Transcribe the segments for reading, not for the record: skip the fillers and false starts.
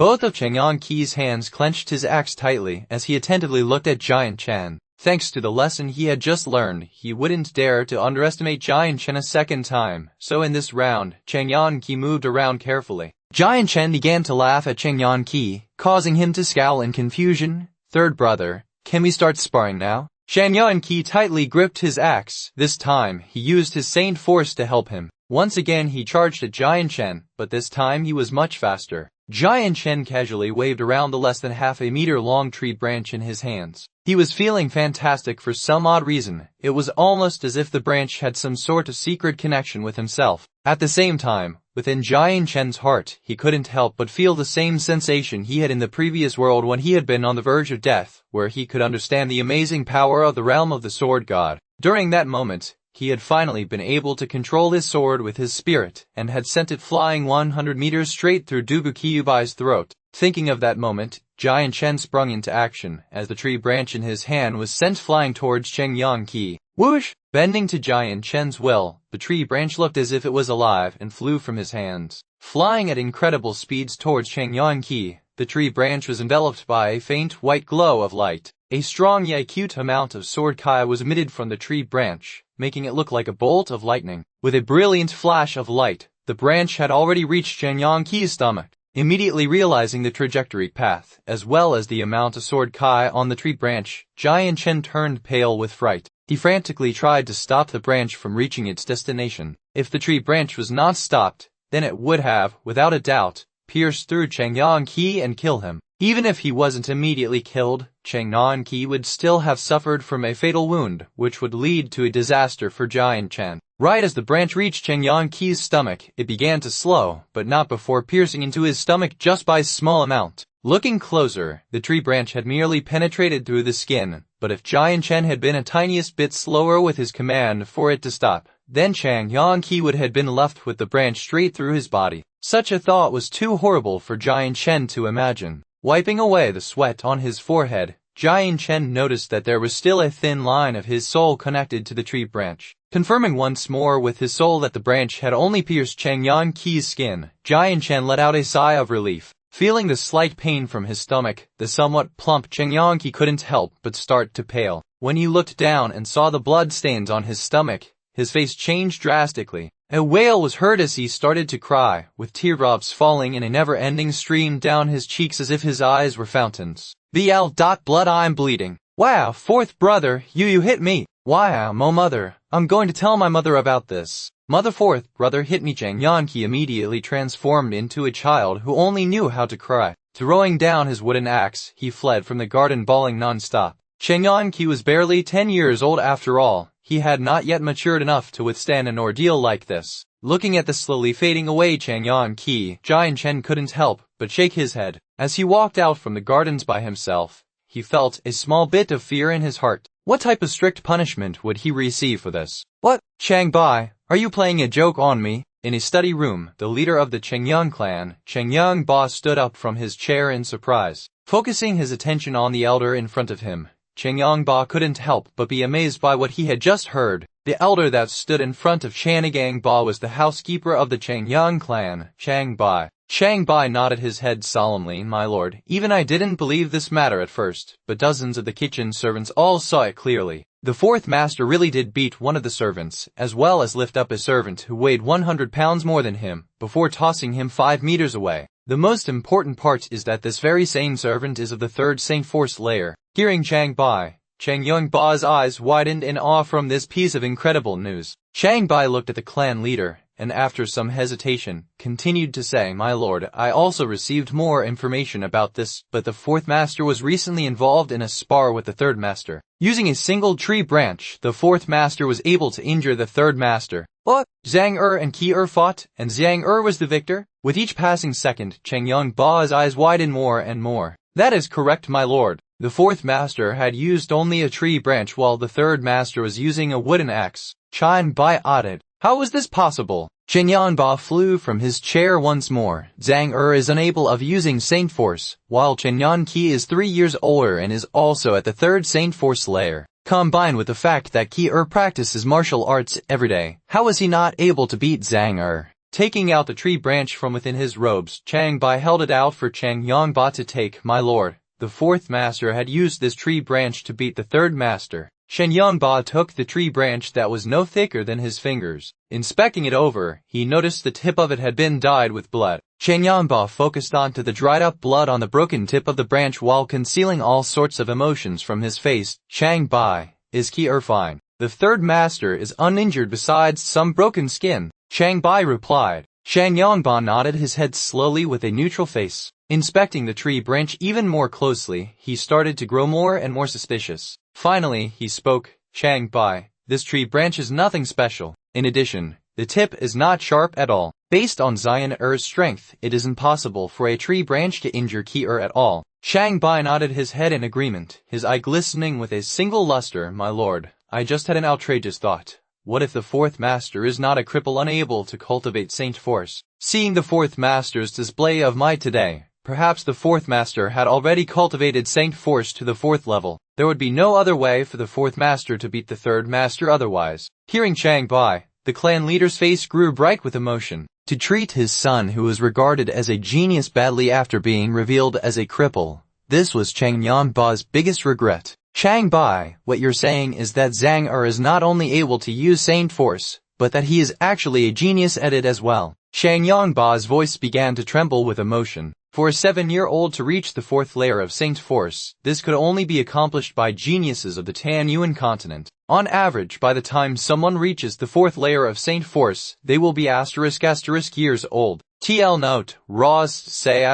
Both of Chang Yongqi's hands clenched his axe tightly as he attentively looked at Giant Chen. Thanks to the lesson he had just learned, he wouldn't dare to underestimate Giant Chen a second time, so in this round, Chang Yongqi moved around carefully. Giant Chen began to laugh at Chang Yongqi, causing him to scowl in confusion. "Third brother, can we start sparring now?" Chang Yongqi tightly gripped his axe. This time, he used his Saint Force to help him. Once again he charged at Giant Chen, but this time he was much faster. Giant Chen casually waved around the less than half a meter long tree branch in his hands. He was feeling fantastic for some odd reason. It was almost as if the branch had some sort of secret connection with himself. At the same time, within Giant Chen's heart, he couldn't help but feel the same sensation he had in the previous world when he had been on the verge of death, where he could understand the amazing power of the realm of the sword god. During that moment, he had finally been able to control his sword with his spirit, and had sent it flying 100 meters straight through Dubu Kyubai's throat. Thinking of that moment, Giant Chen sprung into action, as the tree branch in his hand was sent flying towards Chang Yongqi. Whoosh! Bending to Giant Chen's will, the tree branch looked as if it was alive and flew from his hands. Flying at incredible speeds towards Chang Yongqi, the tree branch was enveloped by a faint white glow of light. A strong yet acute amount of sword ki was emitted from the tree branch, making it look like a bolt of lightning. With a brilliant flash of light, the branch had already reached Chang Yongqi's stomach. Immediately realizing the trajectory path, as well as the amount of sword ki on the tree branch, Giant Chen turned pale with fright. He frantically tried to stop the branch from reaching its destination. If the tree branch was not stopped, then it would have, without a doubt, pierced through Chang Yongqi and kill him. Even if he wasn't immediately killed, Chang Yongqi would still have suffered from a fatal wound, which would lead to a disaster for Giant Chen. Right as the branch reached Chang Yongqi's stomach, it began to slow, but not before piercing into his stomach just by a small amount. Looking closer, the tree branch had merely penetrated through the skin, but if Giant Chen had been a tiniest bit slower with his command for it to stop, then Chang Yongqi would have been left with the branch straight through his body. Such a thought was too horrible for Giant Chen to imagine. Wiping away the sweat on his forehead, Giant Chen noticed that there was still a thin line of his soul connected to the tree branch. Confirming once more with his soul that the branch had only pierced Chang Yongqi's skin, Giant Chen let out a sigh of relief. Feeling the slight pain from his stomach, the somewhat plump Chang Yongqi couldn't help but start to pale. When he looked down and saw the blood stains on his stomach, his face changed drastically. A wail was heard as he started to cry, with teardrops falling in a never-ending stream down his cheeks as if his eyes were fountains. Blood, I'm bleeding. Wow, fourth brother, you hit me. Wow, mother, I'm going to tell my mother about this. Mother, fourth brother hit me. Chang Yongqi immediately transformed into a child who only knew how to cry. Throwing down his wooden axe, he fled from the garden bawling non-stop. Chang Yongqi was barely 10 years old after all. He had not yet matured enough to withstand an ordeal like this. Looking at the slowly fading away Chang Yongqi, Giant Chen couldn't help but shake his head. As he walked out from the gardens by himself, he felt a small bit of fear in his heart. What type of strict punishment would he receive for this? What? Chang Bai, are you playing a joke on me? In his study room, the leader of the Chengyang clan, Chengyang Ba, stood up from his chair in surprise. Focusing his attention on the elder in front of him, Chengyang Ba couldn't help but be amazed by what he had just heard. The elder that stood in front of Chengyang Ba was the housekeeper of the Chengyang clan, Chang Bai. Chang Bai nodded his head solemnly. My lord, even I didn't believe this matter at first, but dozens of the kitchen servants all saw it clearly. The fourth master really did beat one of the servants, as well as lift up a servant who weighed 100 pounds more than him, before tossing him 5 meters away. The most important part is that this very same servant is of the third Saint Force layer. Hearing Chang Bai, Chengyang Ba's eyes widened in awe from this piece of incredible news. Chang Bai looked at the clan leader, and after some hesitation, continued to say, My lord, I also received more information about this, but the fourth master was recently involved in a spar with the third master. Using a single tree branch, the fourth master was able to injure the third master. What? Zhang and Qi fought, and Zhang was the victor? With each passing second, Chengyang Ba's eyes widened more and more. That is correct, my lord. The fourth master had used only a tree branch while the third master was using a wooden axe. Chang Bai added. How was this possible? Chengyang Ba flew from his chair once more. Zhang is unable of using Saint Force, while Chen Yongqi is 3 years older and is also at the third Saint Force layer. Combined with the fact that Qi practices martial arts every day, how is he not able to beat Zhang? Taking out the tree branch from within his robes, Chang Bai held it out for Chang Yongba to take. My lord, the fourth master had used this tree branch to beat the third master. Chang Yongba took the tree branch that was no thicker than his fingers. Inspecting it over, he noticed the tip of it had been dyed with blood. Chang Yongba focused onto the dried up blood on the broken tip of the branch while concealing all sorts of emotions from his face. Chang Bai, is Ki fine? The third master is uninjured besides some broken skin. Chang Bai replied. Chang Yongba nodded his head slowly with a neutral face. Inspecting the tree branch even more closely, he started to grow more and more suspicious. Finally, he spoke. Chang Bai, this tree branch is nothing special. In addition, the tip is not sharp at all. Based on Xian Er's strength, it is impossible for a tree branch to injure Ki at all. Chang Bai nodded his head in agreement, his eye glistening with a single luster. My lord, I just had an outrageous thought. What if the fourth master is not a cripple unable to cultivate Saint Force? Seeing the fourth master's display of might today, perhaps the fourth master had already cultivated Saint Force to the fourth level. There would be no other way for the fourth master to beat the third master otherwise. Hearing Chang Bai, the clan leader's face grew bright with emotion. To treat his son who was regarded as a genius badly after being revealed as a cripple, this was Chang Yongba's biggest regret. Chang Bai, what you're saying is that Zhang Er is not only able to use Saint Force, but that he is actually a genius at it as well. Chang Yongba's voice began to tremble with emotion. For a 7-year-old to reach the fourth layer of Saint Force, this could only be accomplished by geniuses of the Tan Yuan continent. On average, by the time someone reaches the fourth layer of Saint Force, they will be ** years old. TL note, Roz say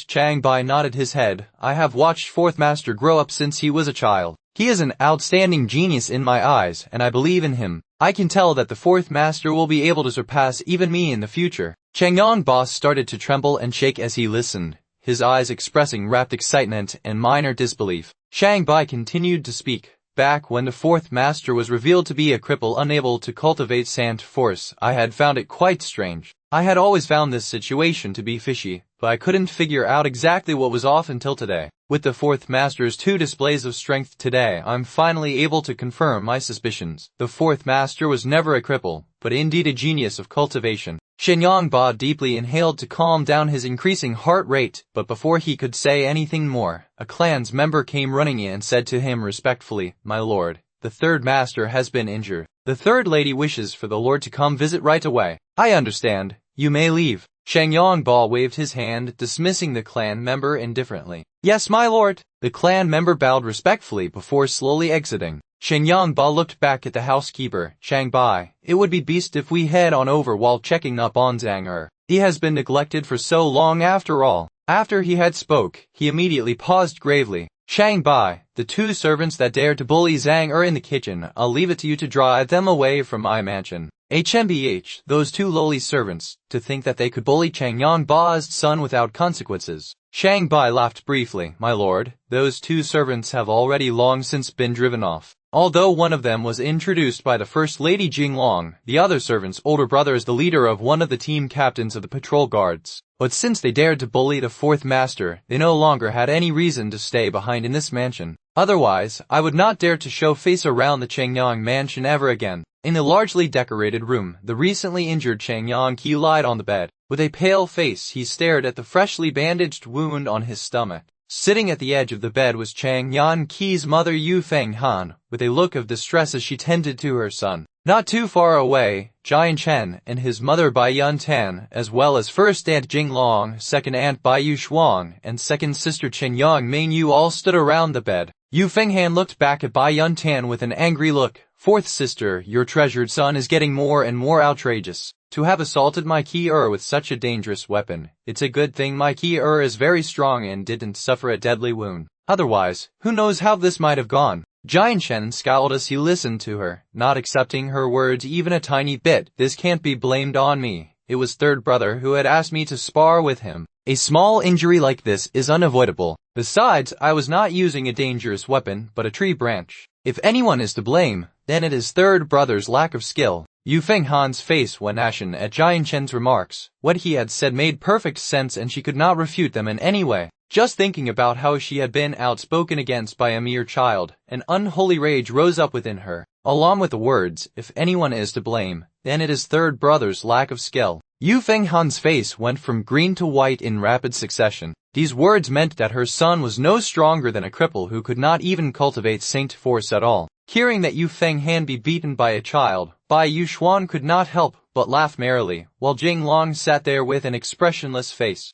** Chang Bai nodded his head. I have watched fourth master grow up since he was a child. He is an outstanding genius in my eyes, and I believe in him. I can tell that the fourth master will be able to surpass even me in the future. Chang Yongba started to tremble and shake as he listened, his eyes expressing rapt excitement and minor disbelief. Chang Bai continued to speak. Back when the fourth master was revealed to be a cripple unable to cultivate Saint Force, I had found it quite strange. I had always found this situation to be fishy, but I couldn't figure out exactly what was off until today. With the fourth master's 2 displays of strength today, I'm finally able to confirm my suspicions. The fourth master was never a cripple, but indeed a genius of cultivation. Chang Yongba deeply inhaled to calm down his increasing heart rate, but before he could say anything more, a clan's member came running in and said to him respectfully, My lord, the third master has been injured. The third lady wishes for the lord to come visit right away. I understand. You may leave. Chang Yongba waved his hand, dismissing the clan member indifferently. Yes, my lord. The clan member bowed respectfully before slowly exiting. Chang Yongba looked back at the housekeeper. Chang Bai, it would be best if we head on over while checking up on Zhang Er. He has been neglected for so long after all. After he had spoke, he immediately paused gravely. Chang Bai, the 2 servants that dared to bully Zhang Er in the kitchen, I'll leave it to you to drive them away from my mansion. HMBH, those 2 lowly servants, to think that they could bully Chang Yongba's son without consequences. Chang Bai laughed briefly. My lord, those 2 servants have already long since been driven off. Although one of them was introduced by the First Lady Jinglong, the other servant's older brother is the leader of one of the team captains of the patrol guards. But since they dared to bully the fourth master, they no longer had any reason to stay behind in this mansion. Otherwise, I would not dare to show face around the Changyang mansion ever again. In the largely decorated room, the recently injured Changyang Qi lied on the bed. With a pale face, he stared at the freshly bandaged wound on his stomach. Sitting at the edge of the bed was Chang Yan Qi's mother Yu Feng Han, with a look of distress as she tended to her son. Not too far away, Jian Chen and his mother Bai Yun Tan, as well as first aunt Jing Long, second aunt Bai Yu Shuang, and second sister Chen Yang Ming Yu all stood around the bed. Yu Feng Han looked back at Bai Yun Tan with an angry look. Fourth sister, your treasured son is getting more and more outrageous. To have assaulted my Ki-er with such a dangerous weapon, it's a good thing my Ki-er is very strong and didn't suffer a deadly wound. Otherwise, who knows how this might have gone. Jian Chen scowled as he listened to her, not accepting her words even a tiny bit. This can't be blamed on me. It was third brother who had asked me to spar with him. A small injury like this is unavoidable. Besides, I was not using a dangerous weapon, but a tree branch. If anyone is to blame, then it is third brother's lack of skill. Yu Feng Han's face went ashen at Jian Chen's remarks. What he had said made perfect sense and she could not refute them in any way. Just thinking about how she had been outspoken against by a mere child, an unholy rage rose up within her, along with the words, "If anyone is to blame, then it is third brother's lack of skill." Yu Fenghan's face went from green to white in rapid succession. These words meant that her son was no stronger than a cripple who could not even cultivate Saint force at all. Hearing that Yu Fenghan be beaten by a child, Bai Yuxuan could not help but laugh merrily, while Jing Long sat there with an expressionless face.